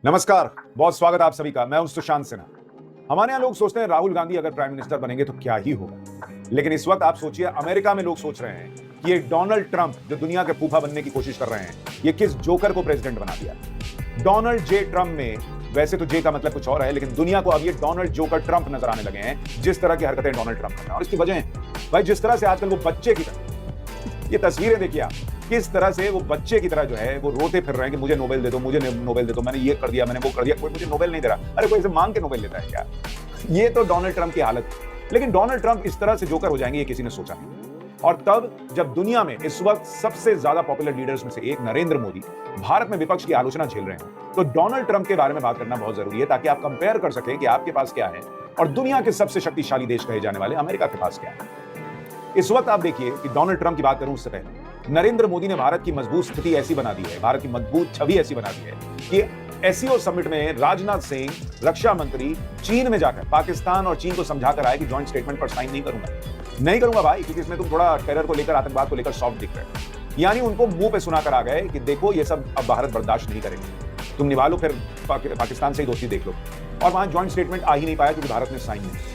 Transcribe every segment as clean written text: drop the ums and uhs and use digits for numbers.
नमस्कार, बहुत स्वागत आप सभी का। मैं हूं सुशांत सिन्हा। हमारे यहाँ लोग सोचते हैं राहुल गांधी अगर प्राइम मिनिस्टर बनेंगे तो क्या ही होगा, लेकिन इस वक्त आप सोचिए अमेरिका में लोग सोच रहे हैं कि ये डोनाल्ड ट्रंप जो दुनिया के फूफा बनने की कोशिश कर रहे हैं, ये किस जोकर को प्रेसिडेंट बना दिया। डोनाल्ड जे ट्रंप में वैसे तो जे का मतलब कुछ और है, लेकिन दुनिया को अब ये डोनाल्ड जोकर ट्रंप नजर आने लगे हैं, जिस तरह की हरकतें डोनाल्ड ट्रंप कर रहे हैं। और इसकी वजह है भाई जिस तरह से आजकल वो बच्चे की तरह, ये तस्वीरें देखिए आप, किस तरह से वो बच्चे की तरह जो है वो रोते फिर रहे हैं कि मुझे नोबेल दे दो, मुझे नोबेल दे दो, मैंने ये कर दिया, मैंने वो कर दिया, कोई मुझे नोबेल नहीं दे रहा। अरे कोई इसे मांग के नोबेल लेता है क्या? ये तो डोनाल्ड ट्रंप की हालत है। लेकिन डोनाल्ड ट्रंप इस तरह से जोकर हो जाएंगे ये किसी ने सोचा नहीं। और तब जब दुनिया में इस वक्त सबसे ज्यादा पॉपुलर लीडर्स में से एक नरेंद्र मोदी भारत में विपक्ष की आलोचना झेल रहे हैं, तो डोनाल्ड ट्रंप के बारे में बात करना बहुत जरूरी है ताकि आप कंपेयर कर सकें कि आपके पास क्या है और दुनिया के सबसे शक्तिशाली देश कहे जाने वाले अमेरिका के पास क्या है। इस वक्त आप देखिए कि डोनाल्ड ट्रंप की बात करूं उससे पहले नरेंद्र मोदी ने भारत की मजबूत स्थिति ऐसी बना दी है, भारत की मजबूत छवि ऐसी बना दी है कि एससीओ समिट में राजनाथ सिंह रक्षा मंत्री चीन में जाकर पाकिस्तान और चीन को समझाकर आए कि जॉइंट स्टेटमेंट पर साइन नहीं करूंगा भाई, क्योंकि इसमें तुम थोड़ा टेरर को लेकर, आतंकवाद को लेकर सॉफ्ट दिख रहे हो। यानी उनको मुंह पे सुनाकर आ गए कि देखो ये सब अब भारत बर्दाश्त नहीं करेंगे, तुम निभा लो, फिर पाकिस्तान से ही दोस्ती देख लो। और वहां ज्वाइंट स्टेटमेंट आ ही नहीं पाया क्योंकि भारत ने साइन नहीं।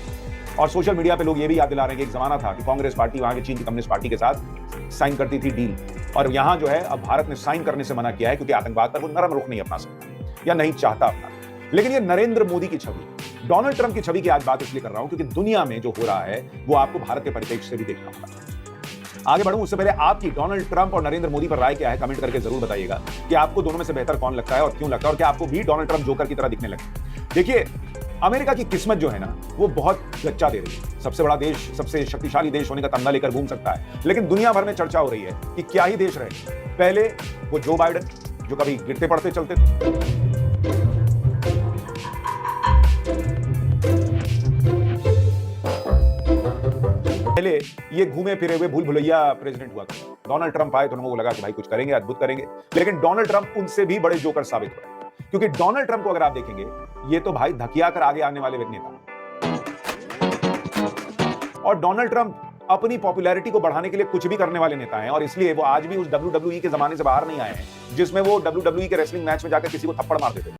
और सोशल मीडिया पे लोग ये भी याद दिला रहे हैं कि एक जमाना था कि कांग्रेस पार्टी वहां के चीन की कम्युनिस्ट पार्टी के साथ साइन करती थी डील, और यहां जो है अब भारत ने साइन करने से मना किया है क्योंकि आतंकवाद पर वो नरम रुख नहीं अपना सकता या नहीं चाहता अपना। लेकिन ये नरेंद्र मोदी की छवि, डोनाल्ड ट्रंप की छवि की आज बात इसलिए कर रहा हूं क्योंकि दुनिया में जो हो रहा है वो आपको भारत के परिप्रेक्ष्य से भी देखना होगा। आगे बढ़ूं उससे पहले आपकी डोनाल्ड ट्रंप और नरेंद्र मोदी पर राय क्या है, कमेंट करके जरूर बताइएगा कि आपको दोनों में से बेहतर कौन लगता है और क्यों लगता है, और क्या आपको भी डोनाल्ड ट्रंप जोकर की तरह दिखने लगे। देखिए अमेरिका की किस्मत जो है ना वो बहुत गच्चा दे रही है। सबसे बड़ा देश, सबसे शक्तिशाली देश होने का तमगा लेकर घूम सकता है, लेकिन दुनिया भर में चर्चा हो रही है कि क्या ही देश रहे। पहले वो जो बाइडेन जो कभी गिरते पड़ते चलते थे, पहले ये घूमे फिरे हुए भूल भुलैया प्रेसिडेंट हुआ था। डोनाल्ड ट्रंप आए तो लोगों को लगा कि भाई कुछ करेंगे, अद्भुत करेंगे, लेकिन डोनाल्ड ट्रंप उनसे भी बड़े जोकर साबित हुए। क्योंकि डोनाल्ड ट्रंप को अगर आप देखेंगे, ये तो भाई धकिया कर आगे आने वाले नेता, और डोनाल्ड ट्रंप अपनी पॉपुलैरिटी को बढ़ाने के लिए कुछ भी करने वाले नेता हैं, और इसलिए वो आज भी उस WWE के जमाने से बाहर नहीं आए हैं जिसमें वो WWE के रेसलिंग मैच में जाकर किसी को थप्पड़ मार देते थे।